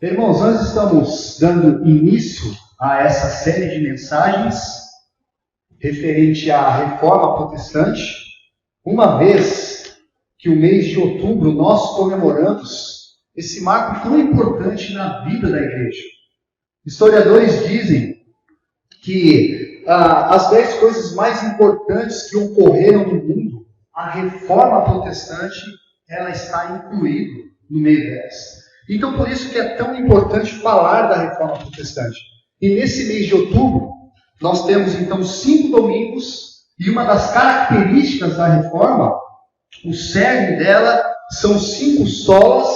Irmãos, nós estamos dando início a essa série de mensagens referente à Reforma Protestante, uma vez que o mês de outubro nós comemoramos esse marco tão importante na vida da igreja. Historiadores dizem que as 10 coisas mais importantes que ocorreram no mundo, a Reforma Protestante, ela está incluída no meio delas. Então, por isso que é tão importante falar da Reforma Protestante. E nesse mês de outubro, nós temos então 5 domingos, e uma das características da Reforma, o cerne dela, são 5 solas.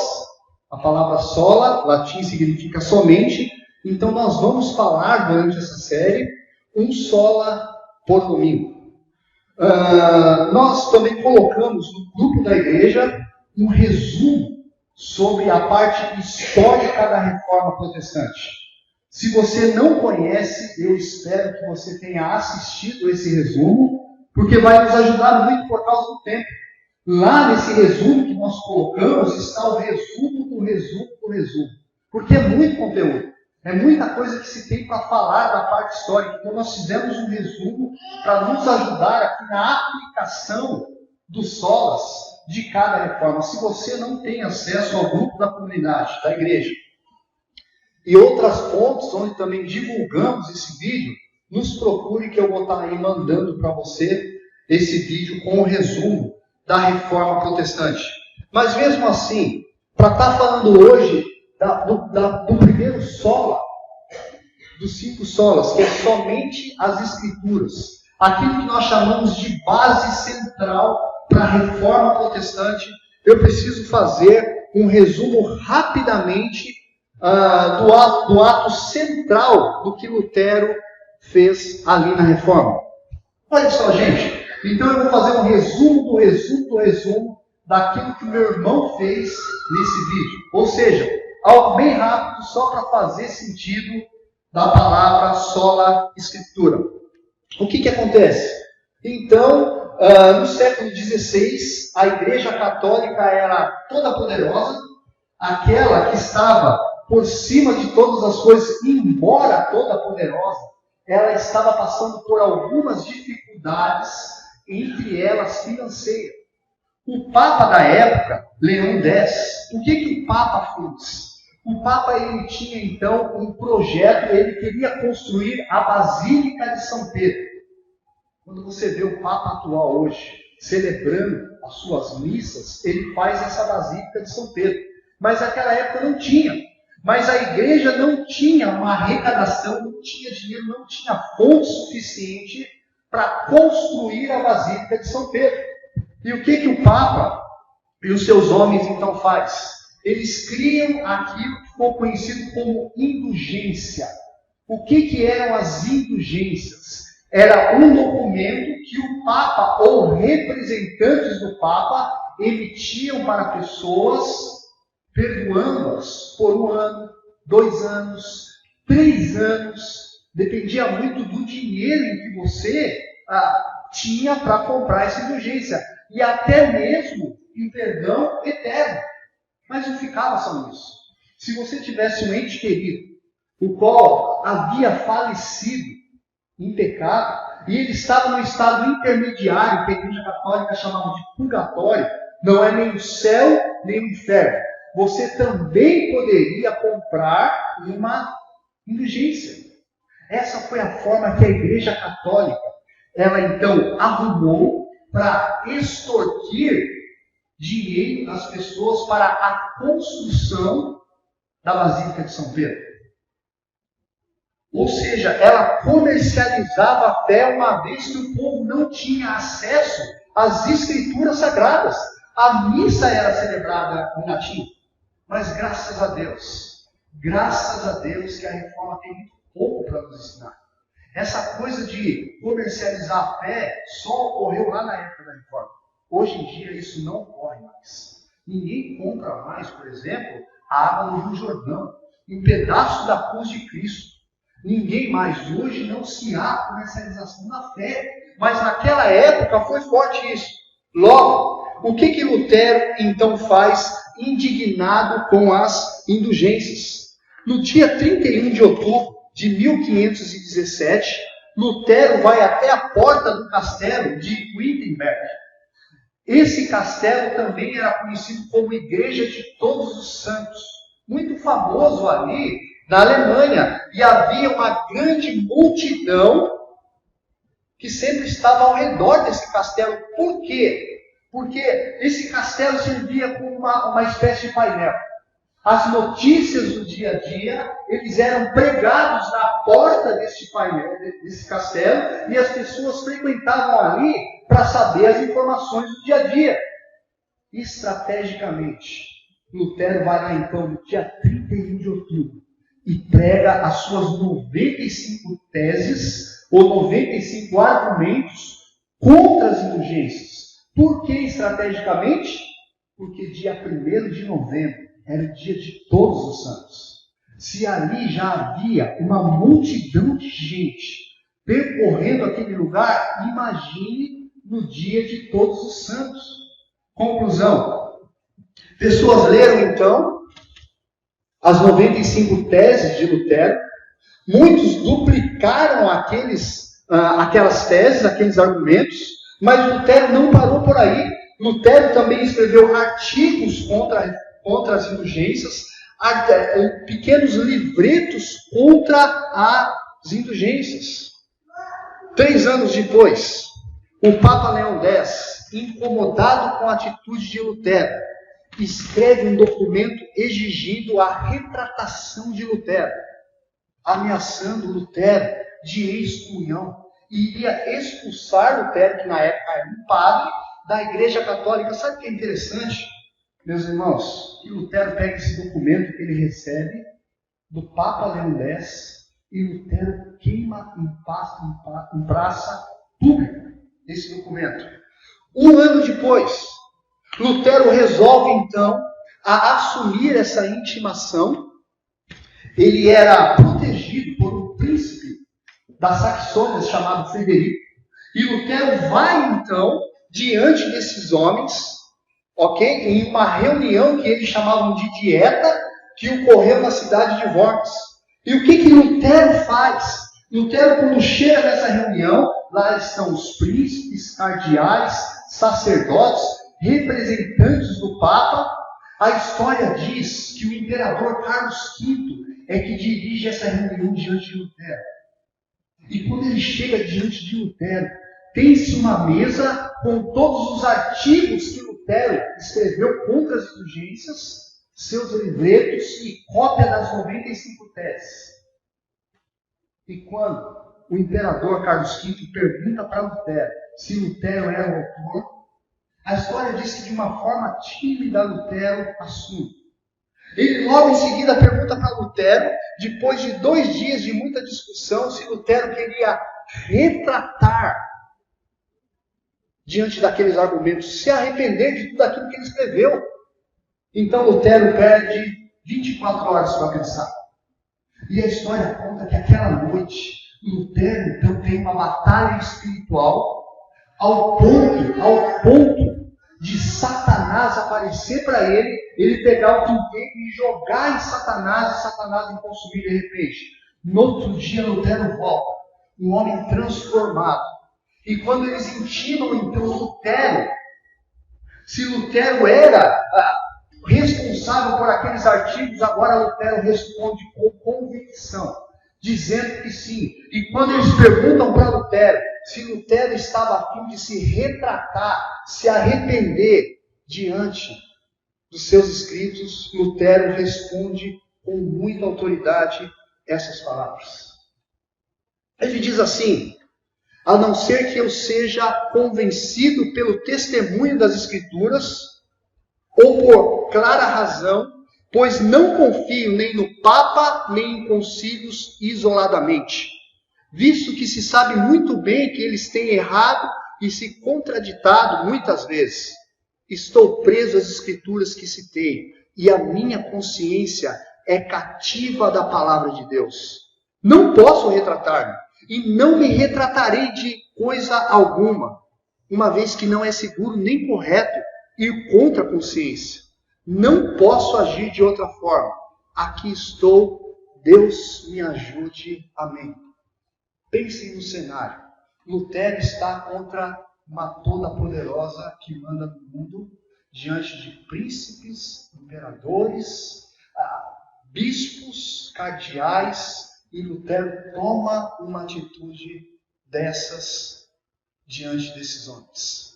A palavra sola, latim, significa somente. Então, nós vamos falar durante essa série, um sola por domingo. Nós também colocamos no grupo da igreja um resumo sobre a parte histórica da Reforma Protestante. Se você não conhece, eu espero que você tenha assistido esse resumo, porque vai nos ajudar muito por causa do tempo. Lá nesse resumo que nós colocamos está o resumo do resumo do resumo, porque é muito conteúdo, é muita coisa que se tem para falar da parte histórica. Então nós fizemos um resumo para nos ajudar aqui na aplicação dos solas de cada reforma. Se você não tem acesso ao grupo da comunidade, da igreja, e outras fontes onde também divulgamos esse vídeo, nos procure que eu vou estar aí mandando para você esse vídeo com o resumo da Reforma Protestante. Mas mesmo assim, para estar falando hoje do primeiro sola, dos 5 solas, que é somente as Escrituras, aquilo que nós chamamos de base central para a Reforma Protestante, eu preciso fazer um resumo rapidamente do ato central do que Lutero fez ali na Reforma. Olha só, gente. Então eu vou fazer um resumo do resumo daquilo que o meu irmão fez nesse vídeo. Ou seja, algo bem rápido, só para fazer sentido da palavra sola escritura. O que acontece? Então, no século XVI, a Igreja Católica era toda poderosa, aquela que estava por cima de todas as coisas, embora toda poderosa, ela estava passando por algumas dificuldades, entre elas financeiras. O Papa da época, Leão X, o que o Papa fez? O Papa ele tinha então um projeto, ele queria construir a Basílica de São Pedro. Quando você vê o Papa atual hoje, celebrando as suas missas, ele faz essa Basílica de São Pedro. Mas naquela época não tinha. Mas a igreja não tinha uma arrecadação, não tinha dinheiro, não tinha fonte suficiente para construir a Basílica de São Pedro. E o que o Papa e os seus homens então faz? Eles criam aquilo que ficou conhecido como indulgência. O que eram as indulgências? Era um documento que o Papa ou representantes do Papa emitiam para pessoas, perdoando-as por 1 ano, 2 anos, 3 anos. Dependia muito do dinheiro em que você tinha para comprar essa indulgência. E até mesmo em perdão eterno. Mas não ficava só nisso. Se você tivesse um ente querido, o qual havia falecido em pecado, e ele estava no estado intermediário, que a Igreja Católica chamava de purgatório, não é nem o céu, nem o inferno. Você também poderia comprar uma indulgência. Essa foi a forma que a Igreja Católica, ela então arrumou para extorquir dinheiro das pessoas para a construção da Basílica de São Pedro. Ou seja, ela comercializava a fé uma vez que o povo não tinha acesso às Escrituras Sagradas. A missa era celebrada em latim. Mas graças a Deus que a Reforma tem muito pouco para nos ensinar. Essa coisa de comercializar a fé só ocorreu lá na época da Reforma. Hoje em dia isso não ocorre mais. Ninguém compra mais, por exemplo, a água do Rio Jordão, um pedaço da cruz de Cristo. Ninguém mais. Hoje não se há comercialização da fé. Mas naquela época foi forte isso. Logo, o que Lutero então faz indignado com as indulgências? No dia 31 de outubro de 1517, Lutero vai até a porta do castelo de Wittenberg. Esse castelo também era conhecido como Igreja de Todos os Santos, muito famoso ali na Alemanha, e havia uma grande multidão que sempre estava ao redor desse castelo. Por quê? Porque esse castelo servia como uma espécie de painel. As notícias do dia a dia, eles eram pregados na porta desse painel, desse castelo, e as pessoas frequentavam ali para saber as informações do dia a dia. Estrategicamente, Lutero vai lá então no dia 31 de outubro e prega as suas 95 teses ou 95 argumentos contra as indulgências. Por que estrategicamente? Porque dia 1º de novembro era o dia de Todos os Santos. Se ali já havia uma multidão de gente percorrendo aquele lugar, imagine no dia de Todos os Santos. Conclusão. Pessoas leram então as 95 teses de Lutero. Muitos duplicaram aquelas teses, aqueles argumentos, mas Lutero não parou por aí. Lutero também escreveu artigos contra as indulgências, pequenos livretos contra as indulgências. 3 anos depois, o Papa Leão X, incomodado com a atitude de Lutero, escreve um documento exigindo a retratação de Lutero, ameaçando Lutero de excomunhão, e iria expulsar Lutero, que na época era um padre, da Igreja Católica. Sabe o que é interessante, meus irmãos? Que Lutero pega esse documento que ele recebe do Papa Leão X e Lutero queima em praça pública esse documento. 1 ano depois, Lutero resolve então a assumir essa intimação. Ele era protegido por um príncipe da Saxônia chamado Frederico. E Lutero vai então diante desses homens, ok? Em uma reunião que eles chamavam de dieta, que ocorreu na cidade de Worms. E o que Lutero faz? Lutero, quando chega nessa reunião, lá estão os príncipes, cardeais, sacerdotes, representantes do Papa. A história diz que o imperador Carlos V é que dirige essa reunião diante de Lutero. E quando ele chega diante de Lutero, tem-se uma mesa com todos os artigos que Lutero escreveu contra as indulgências, seus livretos e cópia das 95 teses. E quando o imperador Carlos V pergunta para Lutero se Lutero era o autor, a história diz que de uma forma tímida Lutero assume. Ele logo em seguida pergunta para Lutero, depois de 2 dias de muita discussão, se Lutero queria retratar diante daqueles argumentos, se arrepender de tudo aquilo que ele escreveu. Então Lutero perde 24 horas para pensar. E a história conta que aquela noite, Lutero então tem uma batalha espiritual ao ponto de Satanás aparecer para ele pegar o quinteiro e jogar em Satanás, e Satanás em consumir de repente. No outro dia Lutero volta, um homem transformado. E quando eles intimam então Lutero, se Lutero era responsável por aqueles artigos, agora Lutero responde com convicção, dizendo que sim. E quando eles perguntam para Lutero se Lutero estava a fim de se retratar, se arrepender diante dos seus escritos, Lutero responde com muita autoridade essas palavras. Ele diz assim: a não ser que eu seja convencido pelo testemunho das Escrituras, ou por clara razão, pois não confio nem no Papa, nem em concílios isoladamente, visto que se sabe muito bem que eles têm errado e se contraditado muitas vezes. Estou preso às Escrituras que citei, e a minha consciência é cativa da palavra de Deus. Não posso retratar-me, e não me retratarei de coisa alguma, uma vez que não é seguro nem correto ir contra a consciência. Não posso agir de outra forma. Aqui estou Deus me ajude. Amém. Pensem no cenário. Lutero está contra uma toda poderosa que manda no mundo, diante de príncipes, imperadores, bispos, cardeais, e Lutero toma uma atitude dessas diante desses homens.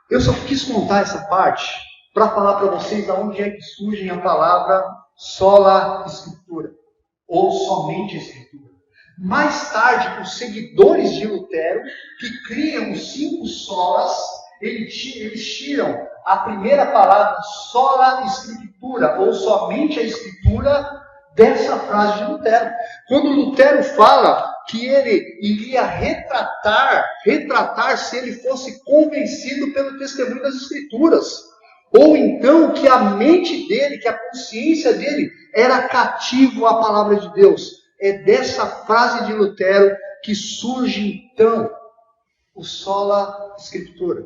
Eu só quis contar essa parte para falar para vocês de onde é que surge a palavra sola escritura, ou somente escritura. Mais tarde, os seguidores de Lutero, que criam os 5 solas, eles tiram a primeira palavra sola escritura, ou somente a escritura, dessa frase de Lutero. Quando Lutero fala que ele iria retratar se ele fosse convencido pelo testemunho das Escrituras. Ou então que a mente dele, que a consciência dele era cativo à palavra de Deus. É dessa frase de Lutero que surge então o sola escritura.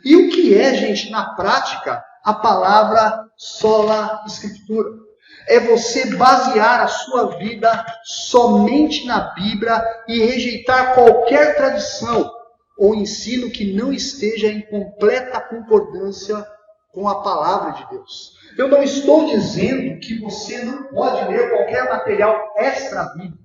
E o que é, gente, na prática, a palavra sola escritura? É você basear a sua vida somente na Bíblia e rejeitar qualquer tradição ou ensino que não esteja em completa concordância com a palavra de Deus. Eu não estou dizendo que você não pode ler qualquer material extra-bíblico,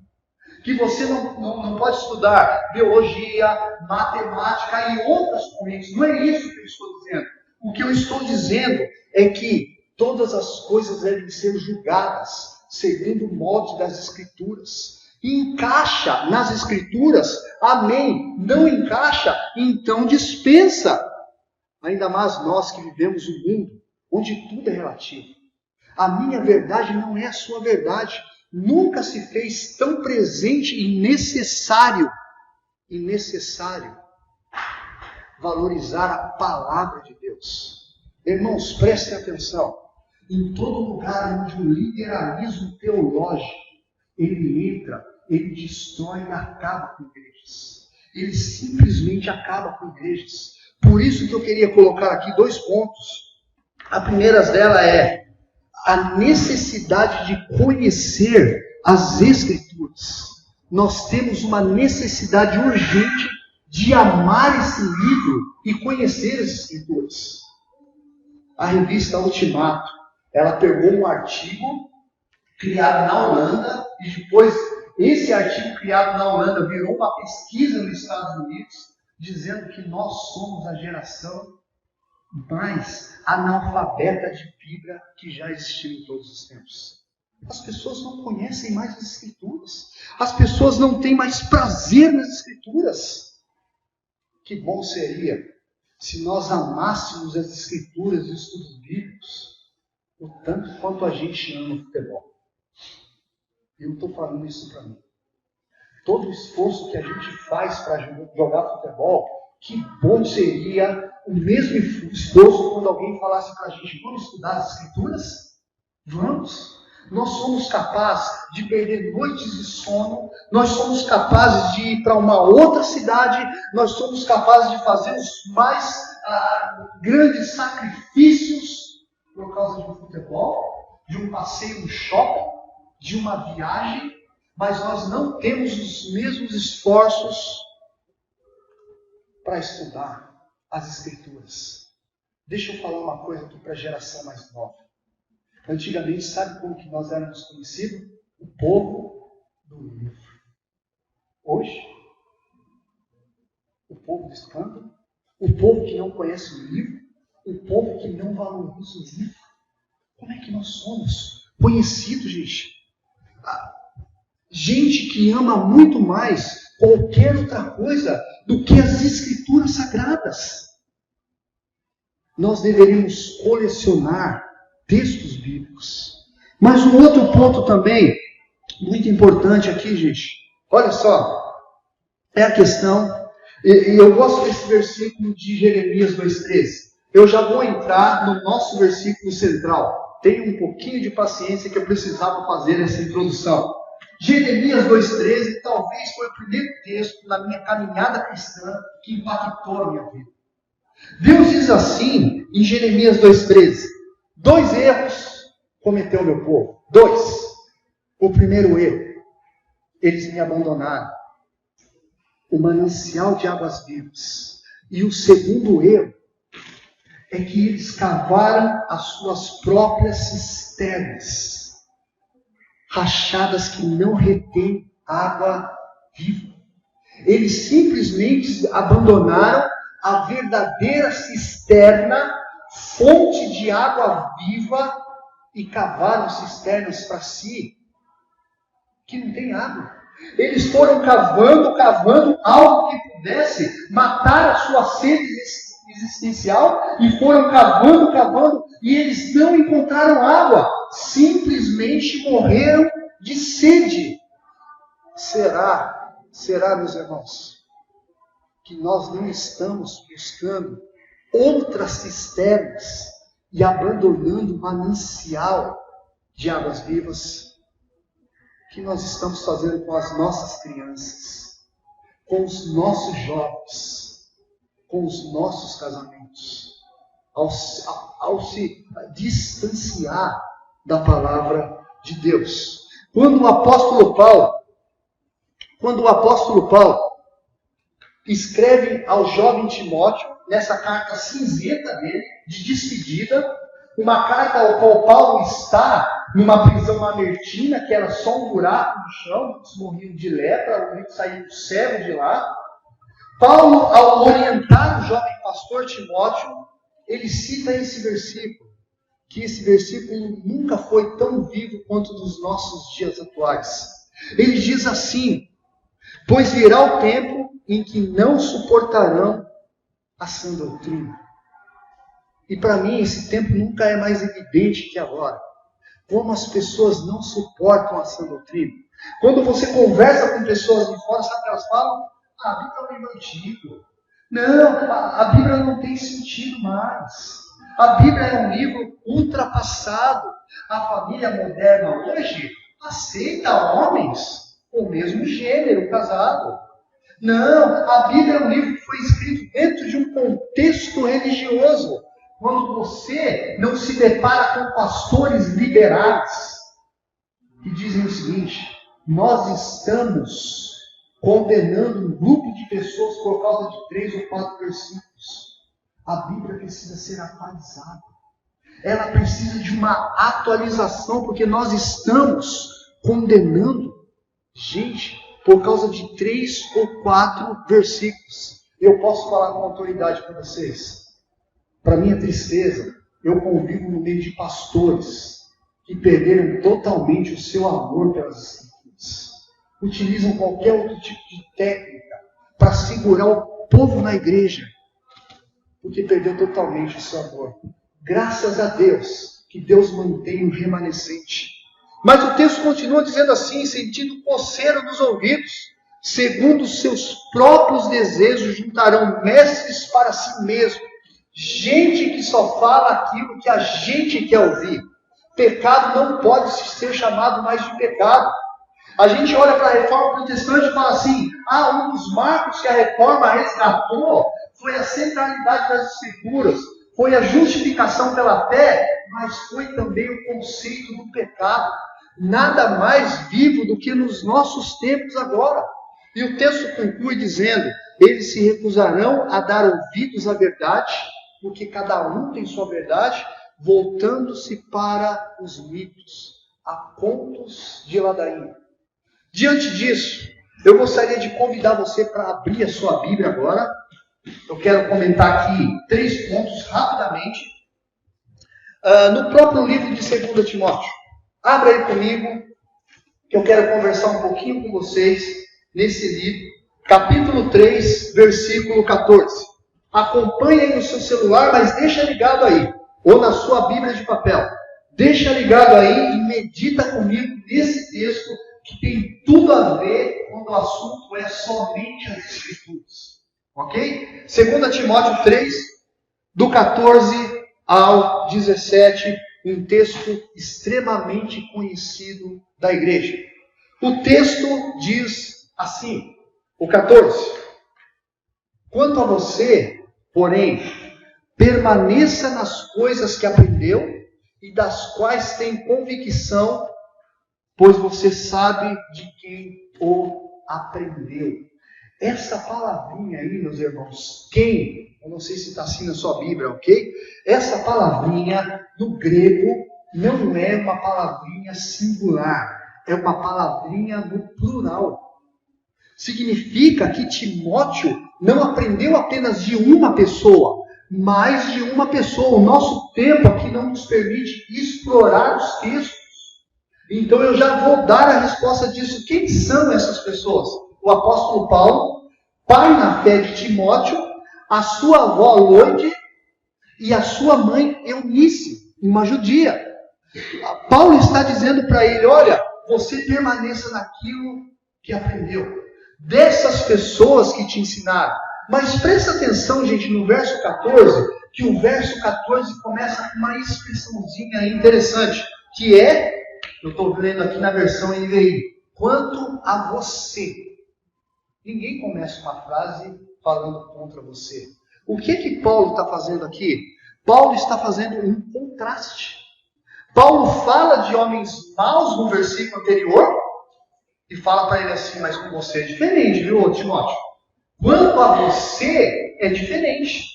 que você não pode estudar biologia, matemática e outras correntes. Não é isso que eu estou dizendo. O que eu estou dizendo é que todas as coisas devem ser julgadas segundo o molde das Escrituras. E encaixa nas Escrituras, amém. Não encaixa, então dispensa. Ainda mais nós que vivemos um mundo onde tudo é relativo. A minha verdade não é a sua verdade. Nunca se fez tão presente e necessário valorizar a palavra de Deus. Irmãos, prestem atenção. Em todo lugar onde o liberalismo teológico ele entra, ele destrói e acaba com igrejas. Ele simplesmente acaba com igrejas. Por isso que eu queria colocar aqui 2 pontos. A primeira delas é a necessidade de conhecer as Escrituras. Nós temos uma necessidade urgente de amar esse livro e conhecer as Escrituras. A revista Ultimato, ela pegou um artigo criado na Holanda e depois esse artigo criado na Holanda virou uma pesquisa nos Estados Unidos, dizendo que nós somos a geração mais analfabeta de Bíblia que já existiu em todos os tempos. As pessoas não conhecem mais as Escrituras. As pessoas não têm mais prazer nas Escrituras. Que bom seria se nós amássemos as Escrituras e os estudos bíblicos o tanto quanto a gente ama o futebol. Eu não estou falando isso para mim. Todo o esforço que a gente faz para jogar futebol, que bom seria o mesmo esforço quando alguém falasse para a gente: vamos estudar as Escrituras? Vamos. Nós somos capazes de perder noites de sono, nós somos capazes de ir para uma outra cidade, nós somos capazes de fazer os mais grandes sacrifícios por causa de um futebol, de um passeio no shopping, de uma viagem, mas nós não temos os mesmos esforços para estudar as Escrituras. Deixa eu falar uma coisa aqui para a geração mais nova. Antigamente, sabe como que nós éramos conhecidos? O povo do livro. Hoje, o povo do escândalo, o povo que não conhece o livro, o povo que não valoriza o livro. Como é que nós somos conhecidos, gente? Gente que ama muito mais qualquer outra coisa do que as Escrituras Sagradas. Nós deveríamos colecionar textos bíblicos. Mas um outro ponto também, muito importante aqui, gente. Olha só, é a questão, e eu gosto desse versículo de Jeremias 2,13. Eu já vou entrar no nosso versículo central. Tenha um pouquinho de paciência que eu precisava fazer essa introdução. Jeremias 2,13 talvez foi o primeiro texto na minha caminhada cristã que impactou a minha vida. Deus diz assim em Jeremias 2,13: 2 erros cometeu meu povo? 2. O primeiro erro. Eles me abandonaram. O manancial de águas vivas. E o segundo erro é que eles cavaram as suas próprias cisternas, rachadas que não retêm água viva. Eles simplesmente abandonaram a verdadeira cisterna, fonte de água viva, e cavaram cisternas para si, que não tem água. Eles foram cavando algo que pudesse matar a sua sede existencial, e foram cavando, e eles não encontraram água. Simplesmente morreram de sede. Será, meus irmãos, que nós não estamos buscando outras cisternas e abandonando o manancial de águas vivas que nós estamos fazendo com as nossas crianças, com os nossos jovens, com os nossos casamentos, ao se distanciar da palavra de Deus? Quando o apóstolo Paulo escreve ao jovem Timóteo, nessa carta cinzenta dele, de despedida, uma carta ao qual Paulo está numa prisão mamertina, que era só um buraco no chão, muitos morriam de lepra, muitos saíam cegos de lá. Paulo, ao orientar o jovem pastor Timóteo, ele cita esse versículo, que esse versículo nunca foi tão vivo quanto nos nossos dias atuais. Ele diz assim: pois virá o tempo em que não suportarão a sã doutrina. E para mim esse tempo nunca é mais evidente que agora. Como as pessoas não suportam a sã doutrina. Quando você conversa com pessoas de fora, sabe o que elas falam? A Bíblia é um livro antigo. Não, a Bíblia não tem sentido mais. A Bíblia é um livro ultrapassado. A família moderna hoje aceita homens com o mesmo gênero casado. Não, a Bíblia é um livro que foi escrito dentro de um contexto religioso. Quando você não se depara com pastores liberais que dizem o seguinte: nós estamos condenando um grupo de pessoas por causa de 3 ou 4 versículos. A Bíblia precisa ser atualizada. Ela precisa de uma atualização, porque nós estamos condenando gente por causa de 3 ou 4 versículos. Eu posso falar com autoridade para vocês. Para minha tristeza, eu convivo no meio de pastores que perderam totalmente o seu amor pelas Escrituras. Utilizam qualquer outro tipo de técnica para segurar o povo na igreja, porque perdeu totalmente o seu amor. Graças a Deus, que Deus mantém o remanescente. Mas o texto continua dizendo assim, sentindo coceira nos ouvidos, segundo os seus próprios desejos, juntarão mestres para si mesmos, gente que só fala aquilo que a gente quer ouvir. Pecado não pode ser chamado mais de pecado. A gente olha para a reforma protestante e fala assim: um dos marcos que a reforma resgatou foi a centralidade das Escrituras, foi a justificação pela fé, mas foi também o conceito do pecado. Nada mais vivo do que nos nossos tempos agora. E o texto conclui dizendo: eles se recusarão a dar ouvidos à verdade, porque cada um tem sua verdade, voltando-se para os mitos, a contos de ladainha. Diante disso, eu gostaria de convidar você para abrir a sua Bíblia agora. Eu quero comentar aqui 3 pontos rapidamente. No próprio livro de 2 Timóteo. Abra aí comigo, que eu quero conversar um pouquinho com vocês nesse livro. Capítulo 3, versículo 14. Acompanhe aí no seu celular, mas deixa ligado aí. Ou na sua Bíblia de papel. Deixa ligado aí e medita comigo nesse texto que tem tudo a ver quando o assunto é somente as Escrituras. Ok? 2 Timóteo 3, do 14 ao 17, um texto extremamente conhecido da igreja. O texto diz assim, o 14. Quanto a você, porém, permaneça nas coisas que aprendeu e das quais tem convicção, pois você sabe de quem o aprendeu. Essa palavrinha aí, meus irmãos, quem? Eu não sei se está assim na sua Bíblia, ok? Essa palavrinha, no grego, não é uma palavrinha singular. É uma palavrinha no plural. Significa que Timóteo não aprendeu apenas de uma pessoa, mas de uma pessoa. O nosso tempo aqui não nos permite explorar os textos. Então eu já vou dar a resposta disso. Quem são essas pessoas? O apóstolo Paulo, pai na fé de Timóteo, a sua avó Lóide e a sua mãe Eunice, uma judia. Paulo está dizendo para ele, olha, você permaneça naquilo que aprendeu. Dessas pessoas que te ensinaram. Mas presta atenção, gente, no verso 14, que o verso 14 começa com uma expressãozinha interessante, que é, eu estou lendo aqui na versão NVI, quanto a você. Ninguém começa uma frase falando contra você. O que Paulo está fazendo aqui? Paulo está fazendo um contraste. Paulo fala de homens maus no versículo anterior e fala para ele assim, mas com você é diferente, viu, Timóteo? Quanto a você é diferente.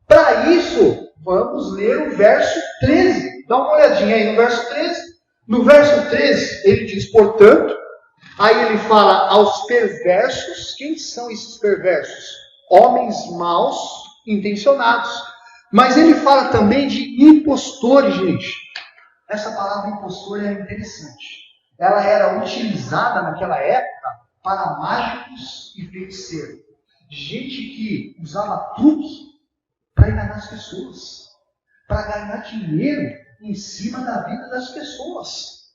Para isso, vamos ler o verso 13. Dá uma olhadinha aí no verso 13. No verso 13, ele diz, portanto, aí ele fala aos perversos. Quem são esses perversos? Homens maus intencionados. Mas ele fala também de impostores, gente. Essa palavra impostor é interessante. Ela era utilizada naquela época para mágicos e feiticeiros. Gente que usava truque para enganar as pessoas. Para ganhar dinheiro em cima da vida das pessoas.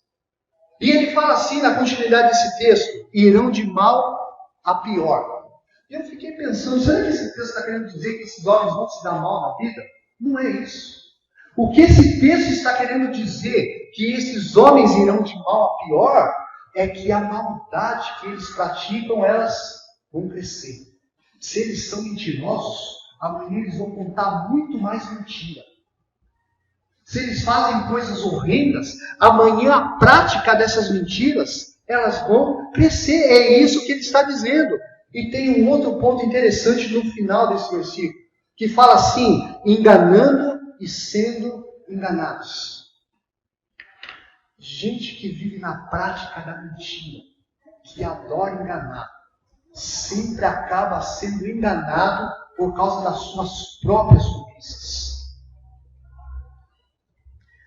E ele fala assim na continuidade desse texto, irão de mal a pior. E eu fiquei pensando, será que esse texto está querendo dizer que esses homens vão se dar mal na vida? Não é isso. O que esse texto está querendo dizer, que esses homens irão de mal a pior, é que a maldade que eles praticam, elas vão crescer. Se eles são mentirosos, amanhã eles vão contar muito mais mentira. Se eles fazem coisas horrendas, amanhã a prática dessas mentiras, elas vão crescer. É isso que ele está dizendo. E tem um outro ponto interessante no final desse versículo, que fala assim, enganando e sendo enganados. Gente que vive na prática da mentira, que adora enganar, sempre acaba sendo enganado por causa das suas próprias cobiças.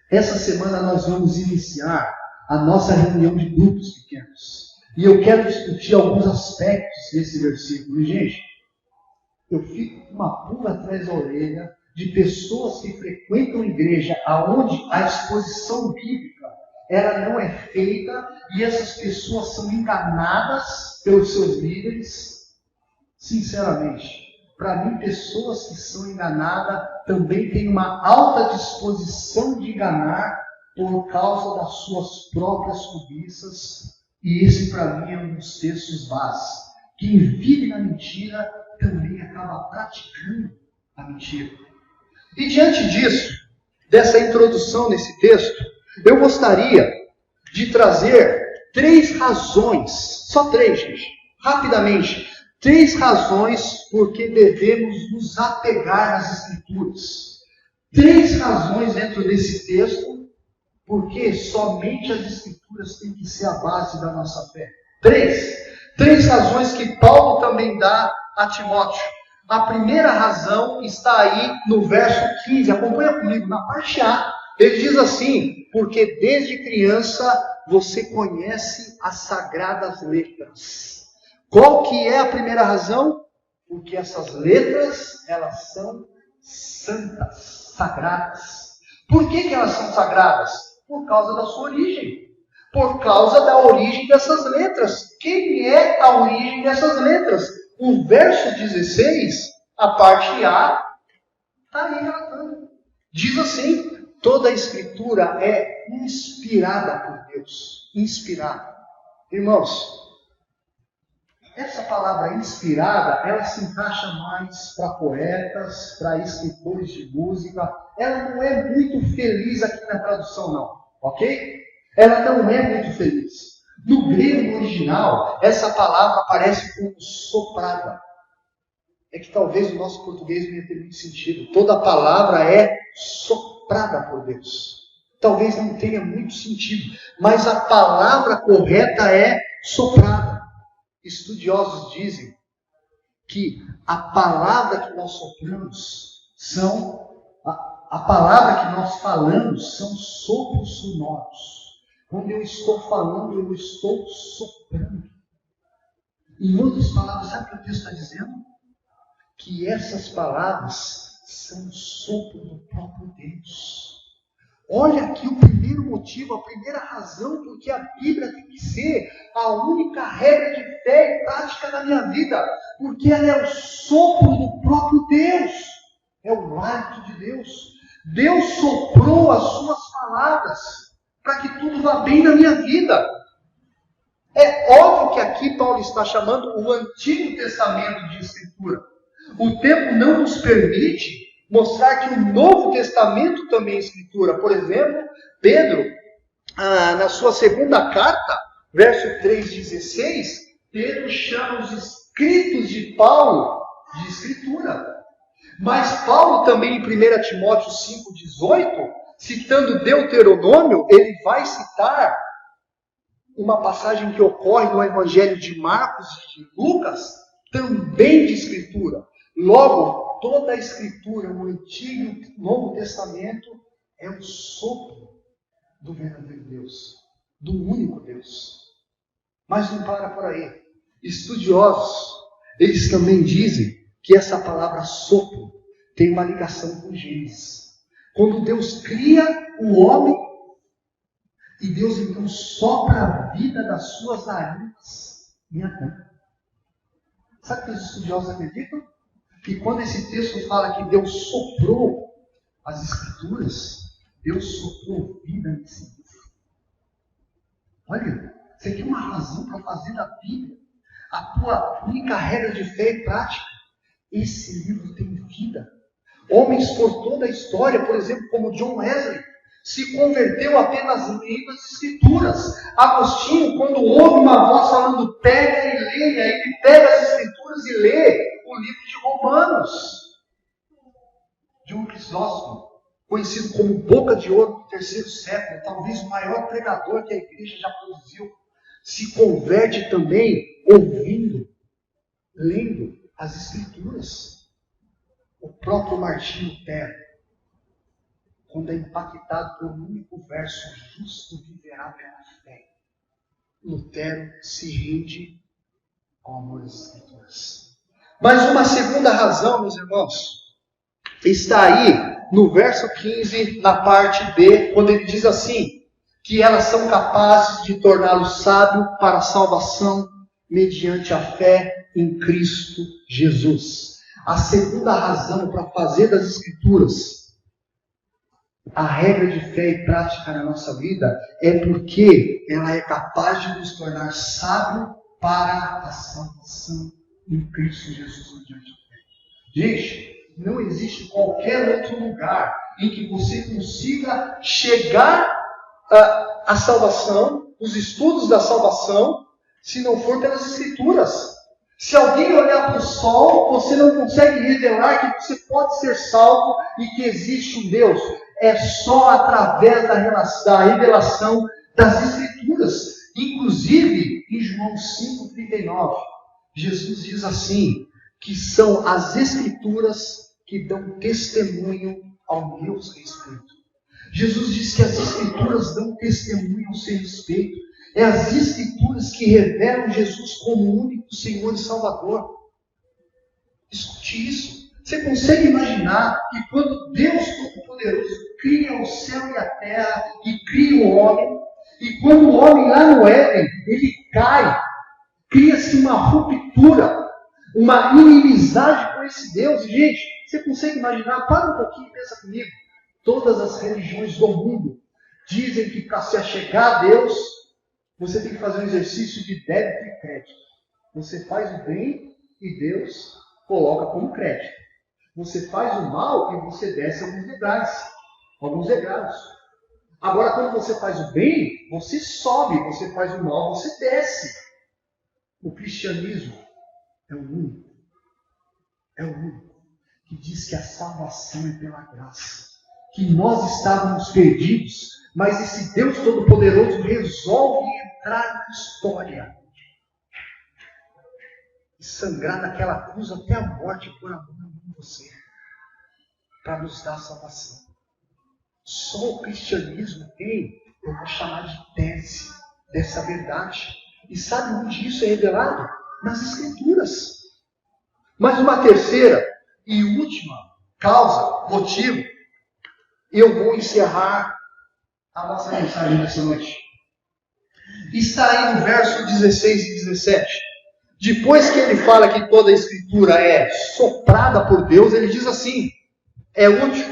Essa semana nós vamos iniciar a nossa reunião de grupos pequenos. E eu quero discutir alguns aspectos desse versículo. E, gente, eu fico com uma pulga atrás da orelha de pessoas que frequentam a igreja aonde a exposição bíblica ela não é feita e essas pessoas são enganadas pelos seus líderes. Sinceramente, para mim, pessoas que são enganadas também têm uma alta disposição de enganar por causa das suas próprias cobiças. E esse, para mim, é um dos textos básicos. Quem vive na mentira também acaba praticando a mentira. E diante disso, dessa introdução nesse texto, eu gostaria de trazer 3 razões, só 3, gente, rapidamente, 3 razões por que devemos nos apegar às Escrituras. 3 razões dentro desse texto, porque somente as Escrituras têm que ser a base da nossa fé. 3 razões que Paulo também dá a Timóteo. A primeira razão está aí no verso 15. Acompanha comigo na parte A. Ele diz assim, porque desde criança você conhece as sagradas letras. Qual que é a primeira razão? Porque essas letras, elas são santas, sagradas. Por que elas são sagradas? Por causa da sua origem. Por causa da origem dessas letras. Quem é a origem dessas letras? O verso 16, a parte A, está aí relatando. Diz assim, toda a Escritura é inspirada por Deus. Inspirada. Irmãos, essa palavra inspirada, ela se encaixa mais para poetas, para escritores de música. Ela não é muito feliz aqui na tradução, não. Ok? Ela não é muito feliz. No grego, no original, essa palavra aparece como soprada. É que talvez o nosso português não tenha muito sentido. Toda palavra é soprada por Deus. Talvez não tenha muito sentido, mas a palavra correta é soprada. Estudiosos dizem que a palavra que nós sopramos a palavra que nós falamos são sopros sonoros. Quando eu estou falando, eu estou soprando. Em outras palavras, sabe o que o texto está dizendo? Que essas palavras são sopro do próprio Deus. Olha aqui o primeiro motivo, a primeira razão porque a Bíblia tem que ser a única regra de fé e prática da minha vida. Porque ela é o sopro do próprio Deus. É o hálito de Deus. Deus soprou as suas palavras para que tudo vá bem na minha vida. É óbvio que aqui Paulo está chamando o Antigo Testamento de Escritura. O tempo não nos permite mostrar que o Novo Testamento também é Escritura. Por exemplo, Pedro, na sua segunda carta, verso 3,16, Pedro chama os escritos de Paulo de Escritura. Mas Paulo também, em 1 Timóteo 5,18, citando Deuteronômio, ele vai citar uma passagem que ocorre no Evangelho de Marcos e de Lucas, também de Escritura. Logo, toda a Escritura, o Antigo e o Novo Testamento, é o sopro do verdadeiro Deus, do único Deus. Mas não para por aí. Estudiosos, eles também dizem que essa palavra sopro tem uma ligação com Gênesis. Quando Deus cria o homem, e Deus então sopra a vida das suas narinas em Adão. Sabe o que os estudiosos acreditam? Que quando esse texto fala que Deus soprou as Escrituras, Deus soprou vida nesse livro. Olha, isso aqui é uma razão para fazer da Bíblia a tua única regra de fé e prática. Esse livro tem vida. Homens por toda a história, por exemplo, como John Wesley, se converteu apenas lendo as Escrituras. Agostinho, quando ouve uma voz falando, pega e leia, ele pega as Escrituras e lê o livro de Romanos. John Crisóstomo, conhecido como Boca de Ouro do terceiro século, talvez o maior pregador que a igreja já produziu, se converte também ouvindo, lendo as Escrituras. O próprio Martinho Lutero, quando é impactado por um único verso, justo viverá pela fé, Lutero se rende ao amor às Escrituras. Mas uma segunda razão, meus irmãos, está aí no verso 15, na parte B, quando ele diz assim, que elas são capazes de torná-lo sábio para a salvação mediante a fé em Cristo Jesus. A segunda razão para fazer das Escrituras a regra de fé e prática na nossa vida é porque ela é capaz de nos tornar sábio para a salvação em Cristo Jesus mediante a fé. Gente, não existe qualquer outro lugar em que você consiga chegar à salvação, os estudos da salvação, se não for pelas Escrituras. Se alguém olhar para o sol, você não consegue revelar que você pode ser salvo e que existe um Deus. É só através da revelação das Escrituras. Inclusive, em João 5,39, Jesus diz assim, que são as Escrituras que dão testemunho ao meu respeito. Jesus diz que as Escrituras dão testemunho ao seu respeito. É as Escrituras que revelam Jesus como o único Senhor e Salvador. Escute isso. Você consegue imaginar que quando Deus Todo-Poderoso cria o céu e a terra e cria o homem, e quando o homem lá no Éden, ele cai, cria-se uma ruptura, uma inimizade com esse Deus. E, gente, você consegue imaginar? Para um pouquinho e pensa comigo. Todas as religiões do mundo dizem que para se achegar a Deus, você tem que fazer um exercício de débito e crédito. Você faz o bem e Deus coloca como crédito. Você faz o mal e você desce alguns degraus. Agora, quando você faz o bem, você sobe. Você faz o mal, você desce. O cristianismo é o único que diz que a salvação é pela graça. Que nós estávamos perdidos, mas esse Deus Todo-Poderoso resolve entrar na história. E sangrar naquela cruz até a morte por amor de você. Para nos dar salvação. Só o cristianismo tem, eu vou chamar de tese dessa verdade. E sabe onde isso é revelado? Nas Escrituras. Mas uma terceira e última causa, motivo, eu vou encerrar a nossa mensagem dessa noite. Está aí no verso 16 e 17. Depois que ele fala que toda a Escritura é soprada por Deus, ele diz assim: é útil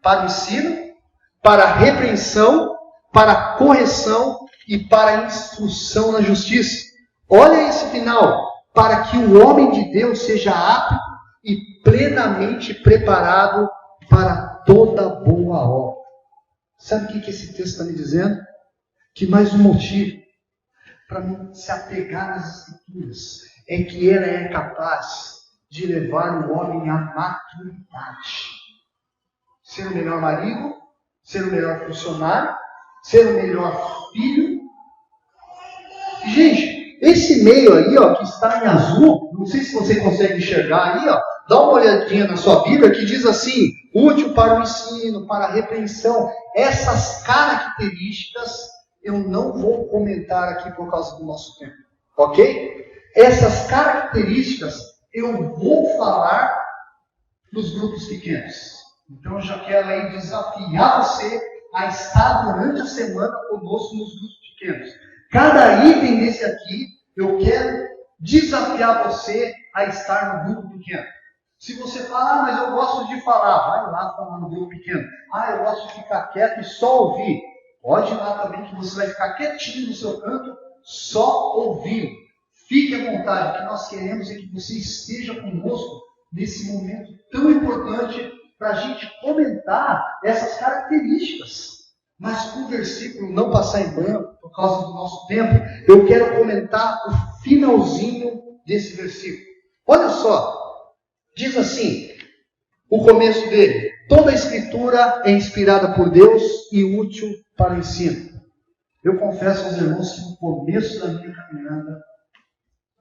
para o ensino, para a repreensão, para a correção e para a instrução na justiça. Olha esse final. Para que o homem de Deus seja apto e plenamente preparado para toda boa obra. Sabe o que esse texto está me dizendo? Que mais um motivo para não se apegar nas Escrituras é que ela é capaz de levar o homem à maturidade. Ser o melhor marido, ser o melhor funcionário, ser o melhor filho. Gente, esse meio aí, ó, que está em azul, não sei se você consegue enxergar aí, ó, dá uma olhadinha na sua Bíblia que diz assim: útil para o ensino, para a repreensão. Essas características eu não vou comentar aqui por causa do nosso tempo, ok? Essas características eu vou falar nos grupos pequenos. Então eu já quero aí desafiar você a estar durante a semana conosco nos grupos pequenos. Cada item desse aqui, eu quero desafiar você a estar no grupo pequeno. Se você falar, mas eu gosto de falar, vai lá falar no grupo pequeno. Eu gosto de ficar quieto e só ouvir. Pode ir lá também que você vai ficar quietinho no seu canto, só ouvindo. Fique à vontade, o que nós queremos é que você esteja conosco nesse momento tão importante para a gente comentar essas características. Mas para o versículo não passar em branco, por causa do nosso tempo, eu quero comentar o finalzinho desse versículo. Olha só, diz assim, o começo dele: toda a Escritura é inspirada por Deus e útil para o ensino. Eu confesso aos irmãos que no começo da minha caminhada,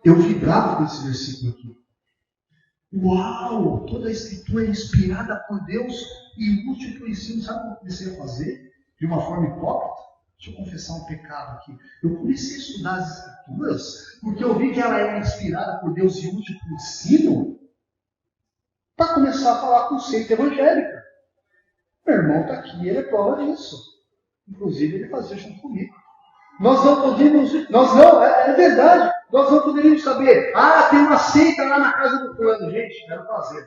eu vibrava com esse versículo aqui. Uau, toda a Escritura é inspirada por Deus e útil para o ensino. Sabe o que eu comecei a fazer? De uma forma hipócrita? Deixa eu confessar um pecado aqui. Eu comecei a estudar as Escrituras porque eu vi que ela era inspirada por Deus e útil para o ensino, para começar a falar conceito evangélico. Meu irmão está aqui, ele é prova disso. Inclusive, ele fazia junto comigo. Nós não podíamos, é verdade, nós não poderíamos saber, tem uma seita lá na casa do plano. Gente, era prazer.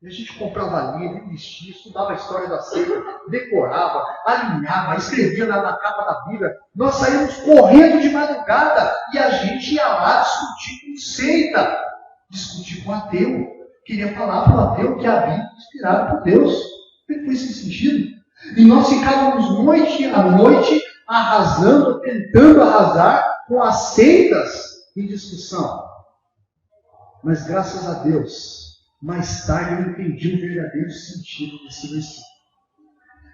E a gente comprava livro, investia, estudava a história da seita, decorava, alinhava, escrevia na capa da Bíblia. Nós saímos correndo de madrugada e a gente ia lá discutir com seita, discutir com ateu. Queria falar para o ateu que a Bíblia é inspirada por Deus. Não foi esse sentido? E nós ficávamos noite a noite arrasando, tentando arrasar com as seitas em discussão. Mas graças a Deus, mais tarde eu entendi o verdadeiro sentido desse versículo.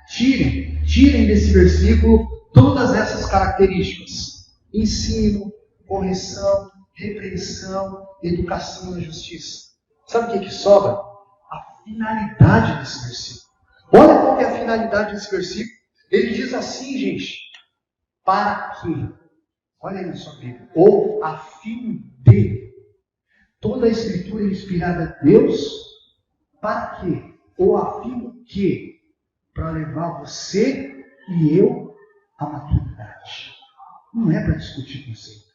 Tirem desse versículo todas essas características: ensino, correção, repreensão, educação na justiça. Sabe o que sobra? A finalidade desse versículo. Olha qual é a finalidade desse versículo. Ele diz assim, gente: para que, olha aí na sua Bíblia, ou a fim de. Toda a Escritura é inspirada a Deus, para quê? Ou a fim de quê? Para levar você e eu à maturidade. Não é para discutir conceito.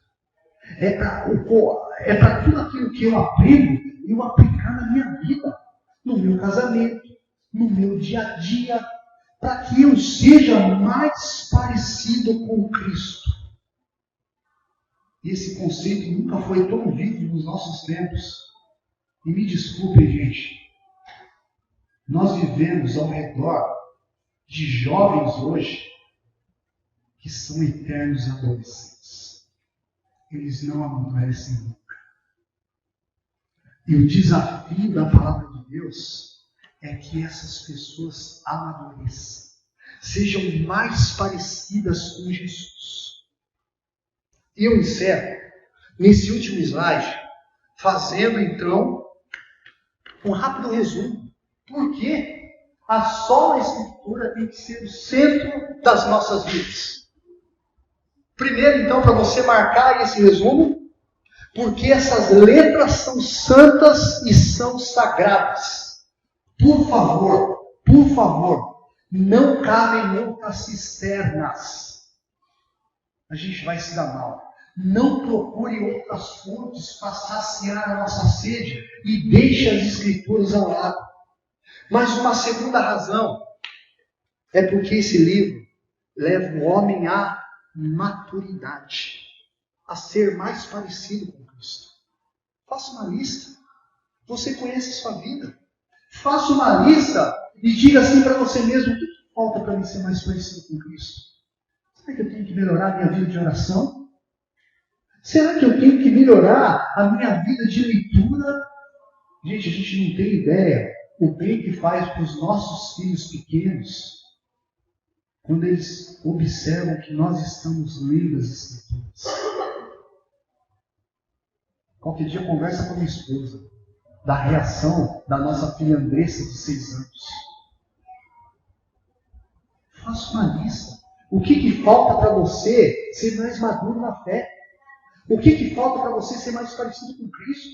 É para tudo aquilo que eu aprendo, eu aplicar na minha vida, no meu casamento, no meu dia a dia, para que eu seja mais parecido com Cristo. E esse conceito nunca foi tão vivo nos nossos tempos. E me desculpem, gente. Nós vivemos ao redor de jovens hoje que são eternos adolescentes. Eles não amadurecem nunca. E o desafio da palavra de Deus é que essas pessoas amadureçam, sejam mais parecidas com Jesus. E eu encerro nesse último slide, fazendo então um rápido resumo. Por que a sola Escritura tem que ser o centro das nossas vidas? Primeiro, então, para você marcar esse resumo, porque essas letras são santas e são sagradas. Por favor, não cabem outras cisternas. A gente vai se dar mal. Não procure outras fontes para saciar a nossa sede e deixe as Escrituras ao lado. Mas uma segunda razão é porque esse livro leva o homem à maturidade, a ser mais parecido com Cristo. Faça uma lista. Você conhece a sua vida. Faça uma lista e diga assim para você mesmo: o que falta para mim ser mais parecido com Cristo? Será que eu tenho que melhorar a minha vida de oração? Será que eu tenho que melhorar a minha vida de leitura? Gente, a gente não tem ideia o bem que faz para os nossos filhos pequenos quando eles observam que nós estamos lendo as Escrituras. Qualquer dia conversa com a minha esposa da reação da nossa filha Andressa de 6 anos. Faça uma lista. O que falta para você ser mais maduro na fé? O que falta para você ser mais parecido com Cristo?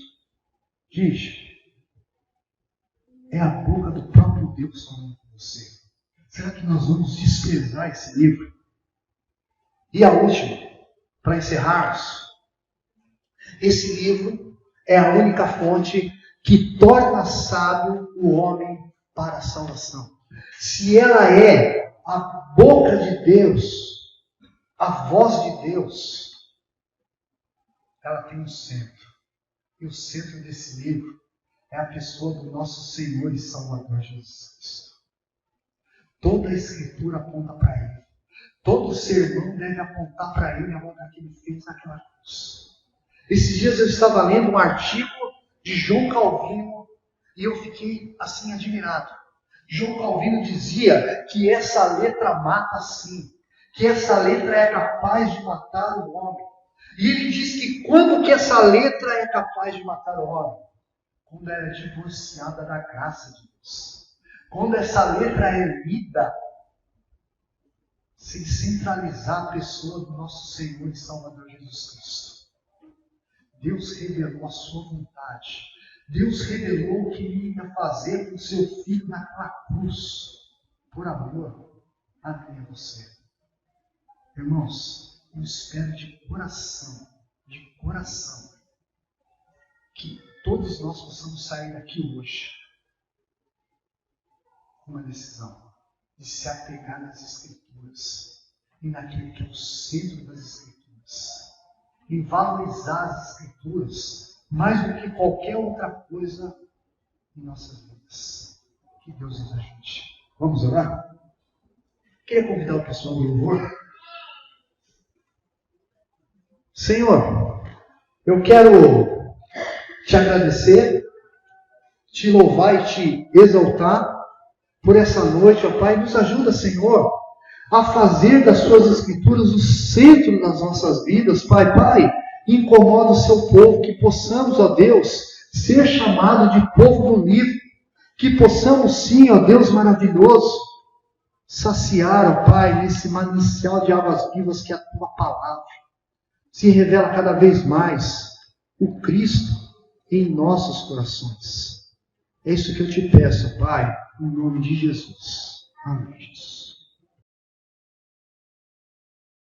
Gente, é a boca do próprio Deus falando com você. Será que nós vamos desprezar esse livro? E a última, para encerrarmos. Esse livro é a única fonte que torna sábio o homem para a salvação. Se ela é a boca de Deus, a voz de Deus, ela tem um centro. E o centro desse livro é a pessoa do nosso Senhor e Salvador Jesus Cristo. Toda a Escritura aponta para Ele. Todo sermão deve apontar para Ele, a obra que Ele fez naquela cruz. Esses dias eu estava lendo um artigo de João Calvino e eu fiquei assim admirado. João Calvino dizia que essa letra mata sim, que essa letra é capaz de matar o homem. E ele diz que quando que essa letra é capaz de matar o homem? Quando ela é divorciada da graça de Deus. Quando essa letra é lida sem centralizar a pessoa do nosso Senhor e Salvador Jesus Cristo. Deus revelou a sua vontade. Deus revelou o que Ele ia fazer com o seu Filho naquela cruz. Por amor a mim e a você. Irmãos, eu espero de coração, que todos nós possamos sair daqui hoje com uma decisão de se apegar nas Escrituras e naquele que é o centro das Escrituras. E valorizar as Escrituras mais do que qualquer outra coisa em nossas vidas. Que Deus nos ajude. Vamos orar? Queria convidar o pessoal do louvor. Senhor, eu quero te agradecer, te louvar e te exaltar por essa noite, ó Pai. Nos ajuda, Senhor, a fazer das suas Escrituras o centro das nossas vidas, Pai. Pai, incomoda o seu povo, que possamos, ó Deus, ser chamado de povo do livro, que possamos sim, ó Deus maravilhoso, saciar, ó Pai, nesse manancial de águas vivas que é a Tua Palavra. Se revela cada vez mais o Cristo em nossos corações. É isso que eu te peço, Pai, em nome de Jesus. Amém.